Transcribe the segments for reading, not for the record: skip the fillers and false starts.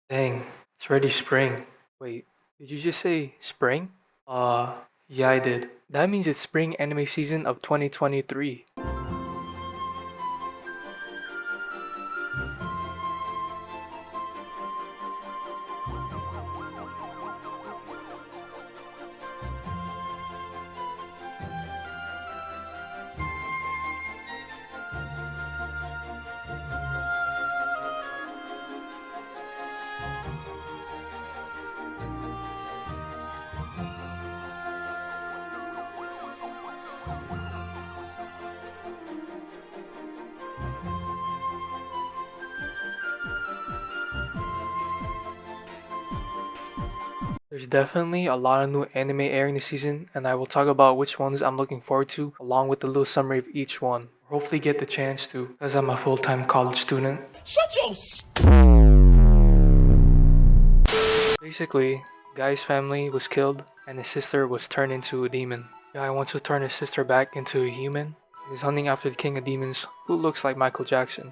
Dang, it's already spring. Wait, did you just say spring? Yeah, I did. That means it's spring anime season of 2023. There's definitely a lot of new anime airing this season, and I will talk about which ones I'm looking forward to, along with a little summary of each one. Hopefully get the chance to, because I'm a full-time college student. Basically, Guy's family was killed, and his sister was turned into a demon. Guy wants to turn his sister back into a human, and is hunting after the king of demons, who looks like Michael Jackson.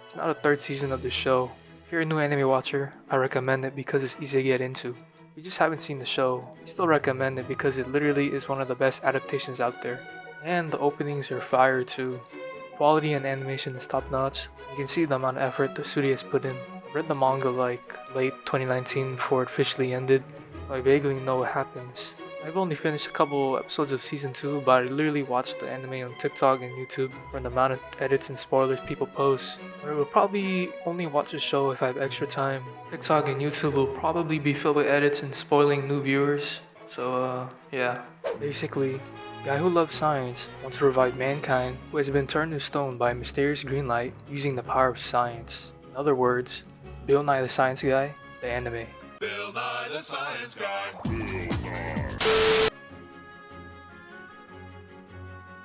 It's not a third season of the show. If you're a new anime watcher, I recommend it because it's easy to get into. If you just haven't seen the show, I still recommend it because it literally is one of the best adaptations out there. And the openings are fire too. Quality and animation is top notch. You can see the amount of effort the studio has put in. I read the manga like late 2019 before it officially ended, so I vaguely know what happens. I've only finished a couple episodes of season 2, but I literally watched the anime on TikTok and YouTube for the amount of edits and spoilers people post. But I will probably only watch the show if I have extra time. TikTok and YouTube will probably be filled with edits and spoiling new viewers. So yeah. Basically, guy who loves science wants to revive mankind who has been turned to stone by a mysterious green light using the power of science. In other words, Bill Nye the Science Guy, the anime. Bill Nye the Science Guy.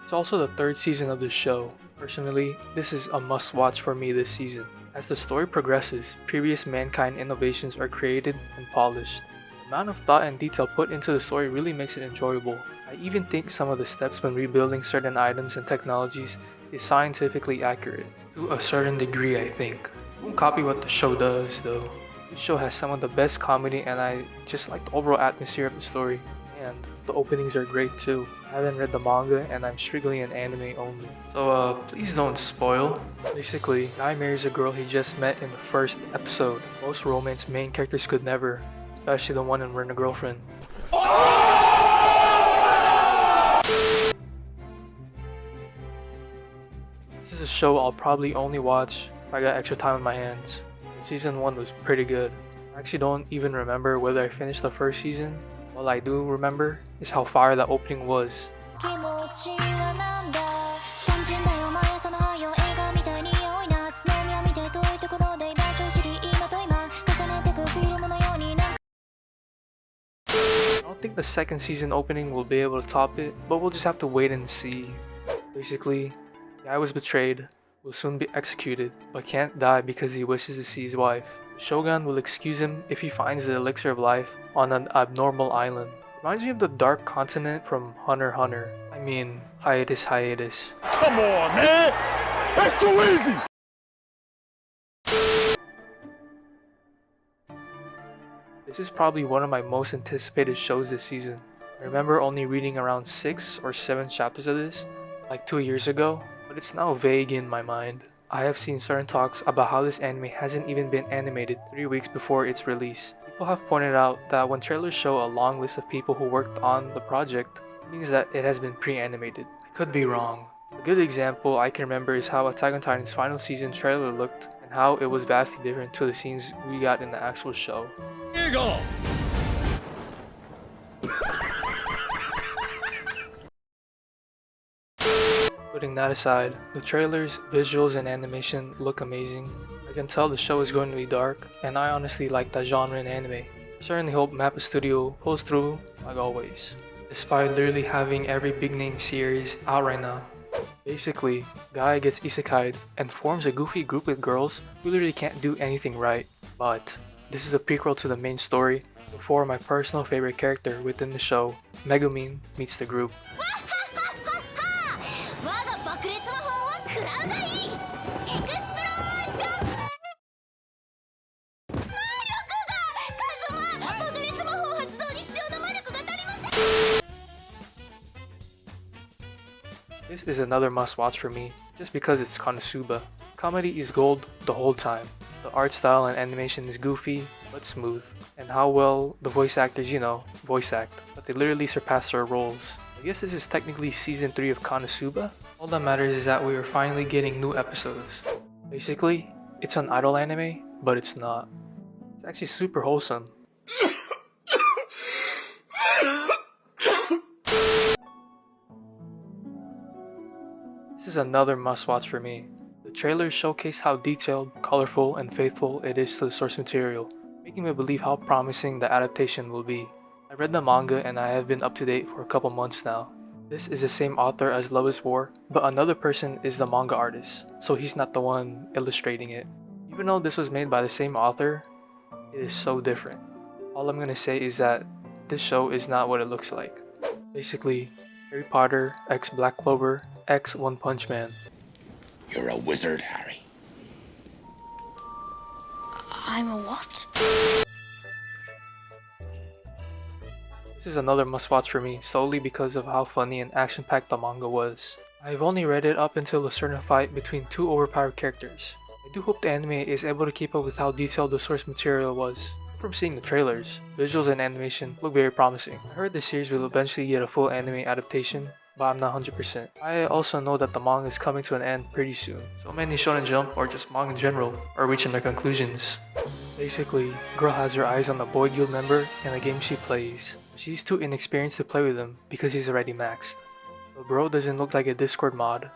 It's also the third season of the show. Personally, this is a must watch for me this season. As the story progresses, previous mankind innovations are created and polished. The amount of thought and detail put into the story really makes it enjoyable. I even think some of the steps when rebuilding certain items and technologies is scientifically accurate. To a certain degree, I think. Don't copy what the show does, though. This show has some of the best comedy, and I just like the overall atmosphere of the story. And the openings are great too. I haven't read the manga, and I'm strictly an anime only. So please don't spoil. Basically, guy marries a girl he just met in the first episode. Most romance main characters could never, especially the one in Rent a Girlfriend. This is a show I'll probably only watch if I got extra time on my hands. Season 1 was pretty good. I actually don't even remember whether I finished the first season. All I do remember is how fire the opening was. I don't think the second season opening will be able to top it, but we'll just have to wait and see. Basically, the guy was betrayed, will soon be executed, but can't die because he wishes to see his wife. Shogun will excuse him if he finds the elixir of life on an abnormal island. Reminds me of the Dark Continent from Hunter x Hunter. I mean, hiatus. Come on, man! That's too easy! This is probably one of my most anticipated shows this season. I remember only reading around 6 or 7 chapters of this, like 2 years ago, but it's now vague in my mind. I have seen certain talks about how this anime hasn't even been animated 3 weeks before its release. People have pointed out that when trailers show a long list of people who worked on the project, it means that it has been pre-animated. I could be wrong. A good example I can remember is how Attack on Titan's final season trailer looked and how it was vastly different to the scenes we got in the actual show. Eagle! Putting that aside, the trailers, visuals, and animation look amazing. I can tell the show is going to be dark, and I honestly like that genre in anime. I certainly hope Mappa Studio pulls through, like always, despite literally having every big name series out right now. Basically, guy gets isekai'd and forms a goofy group with girls who literally can't do anything right. But this is a prequel to the main story before my personal favorite character within the show, Megumin, meets the group. This is another must watch for me, just because it's konosuba. Comedy is gold the whole time. The art style and animation is goofy, but smooth. And how well the voice actors, voice act, but they literally surpass their roles. I guess this is technically season 3 of konosuba. All that matters is that we are finally getting new episodes. Basically, it's an idol anime, but it's not. It's actually super wholesome. This is another must watch for me. The trailers showcase how detailed, colorful, and faithful it is to the source material, making me believe how promising the adaptation will be. I read the manga and I have been up to date for a couple months now. This is the same author as Love is War, but another person is the manga artist, so he's not the one illustrating it. Even though this was made by the same author, it is so different. All I'm gonna say is that this show is not what it looks like. Basically, Harry Potter x Black Clover x One Punch Man. You're a wizard, Harry. I'm a what? This is another must watch for me solely because of how funny and action packed the manga was. I've only read it up until a certain fight between two overpowered characters. I do hope the anime is able to keep up with how detailed the source material was. From seeing the trailers, visuals and animation look very promising. I heard the series will eventually get a full anime adaptation, but I'm not 100%. I also know that the manga is coming to an end pretty soon. So many Shonen Jump, or just manga in general, are reaching their conclusions. Basically, girl has her eyes on the boy guild member and the game she plays. She's too inexperienced to play with him because he's already maxed. The bro doesn't look like a Discord mod.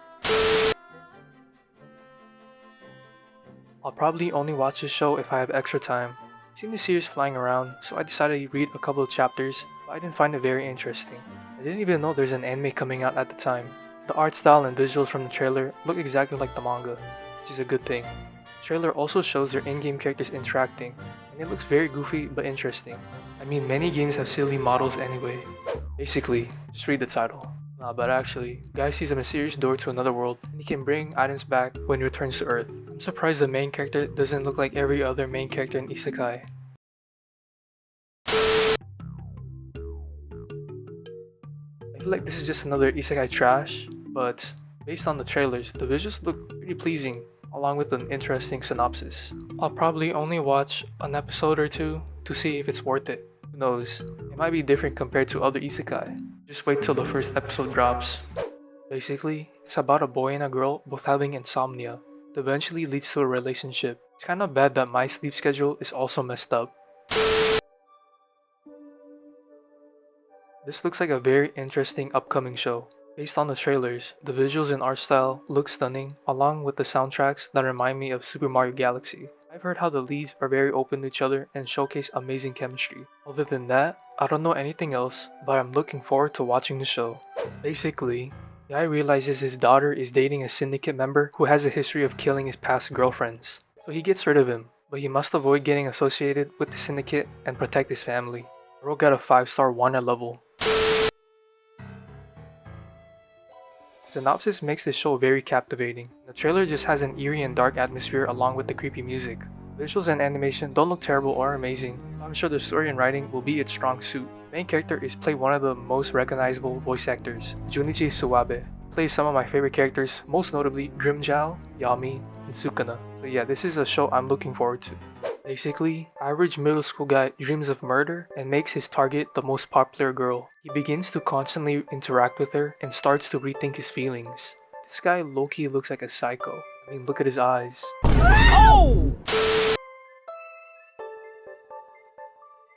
I'll probably only watch this show if I have extra time. I've seen the series flying around, so I decided to read a couple of chapters, but I didn't find it very interesting. I didn't even know there's an anime coming out at the time. The art style and visuals from the trailer look exactly like the manga, which is a good thing. The trailer also shows their in-game characters interacting, and it looks very goofy but interesting. I mean, many games have silly models anyway. Basically, just read the title. Nah, but actually, guy sees a mysterious door to another world, and he can bring items back when he returns to Earth. I'm surprised the main character doesn't look like every other main character in Isekai. I feel like this is just another Isekai trash, but based on the trailers, the visuals look pretty pleasing, along with an interesting synopsis. I'll probably only watch an episode or two to see if it's worth it. Who knows, it might be different compared to other isekai. Just wait till the first episode drops. Basically, it's about a boy and a girl both having insomnia. It eventually leads to a relationship. It's kinda bad that my sleep schedule is also messed up. This looks like a very interesting upcoming show. Based on the trailers, the visuals and art style look stunning, along with the soundtracks that remind me of Super Mario Galaxy. I've heard how the leads are very open to each other and showcase amazing chemistry. Other than that, I don't know anything else, but I'm looking forward to watching the show. Basically, the guy realizes his daughter is dating a syndicate member who has a history of killing his past girlfriends. So he gets rid of him, but he must avoid getting associated with the syndicate and protect his family. Bro got a 5-star wanted level. Synopsis makes this show very captivating. The trailer just has an eerie and dark atmosphere along with the creepy music. Visuals and animation don't look terrible or amazing. I'm sure the story and writing will be its strong suit. The main character is played one of the most recognizable voice actors, Junichi Suwabe. He plays some of my favorite characters, most notably Grimmjow, Yami, and Sukuna. So yeah, this is a show I'm looking forward to. Basically, average middle school guy dreams of murder and makes his target the most popular girl. He begins to constantly interact with her and starts to rethink his feelings. This guy low-key looks like a psycho. I mean, look at his eyes. Oh!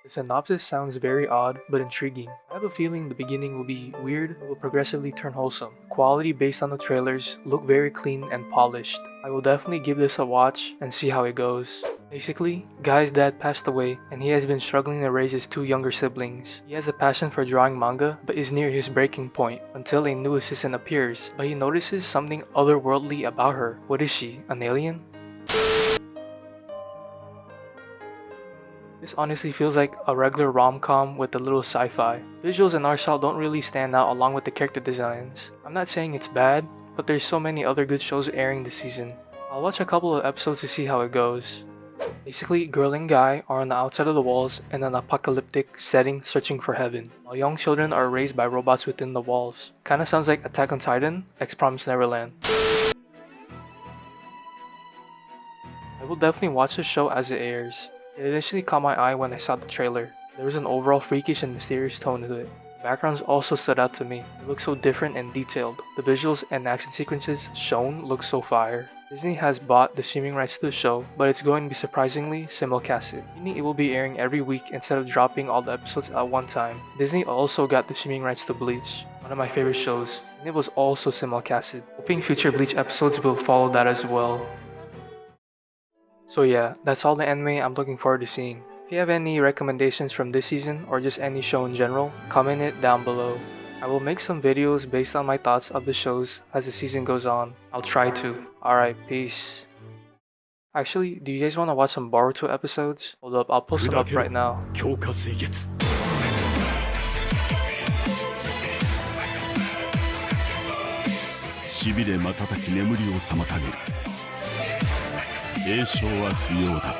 The synopsis sounds very odd but intriguing. I have a feeling the beginning will be weird but will progressively turn wholesome. Quality based on the trailers look very clean and polished. I will definitely give this a watch and see how it goes. Basically, guy's dad passed away and he has been struggling to raise his 2 younger siblings. He has a passion for drawing manga but is near his breaking point until a new assistant appears, but he notices something otherworldly about her. What is she, an alien? This honestly feels like a regular rom-com with a little sci-fi. Visuals and art style don't really stand out along with the character designs. I'm not saying it's bad, but there's so many other good shows airing this season. I'll watch a couple of episodes to see how it goes. Basically, girl and guy are on the outside of the walls in an apocalyptic setting searching for heaven, while young children are raised by robots within the walls. Kinda sounds like Attack on Titan, X Promised Neverland. I will definitely watch the show as it airs. It initially caught my eye when I saw the trailer. There was an overall freakish and mysterious tone to it. The backgrounds also stood out to me. They look so different and detailed. The visuals and action sequences shown look so fire. Disney has bought the streaming rights to the show, but it's going to be surprisingly simulcasted, meaning it will be airing every week instead of dropping all the episodes at one time. Disney also got the streaming rights to Bleach, one of my favorite shows, and it was also simulcasted. Hoping future Bleach episodes will follow that as well. So yeah, that's all the anime I'm looking forward to seeing. If you have any recommendations from this season or just any show in general, comment it down below. I will make some videos based on my thoughts of the shows as the season goes on. I'll try to. Alright, peace. Actually, do you guys want to watch some Boruto episodes? Hold up, I'll post them up right now. 強化水月しびれ瞬き眠りを妨げる栄唱は不要だ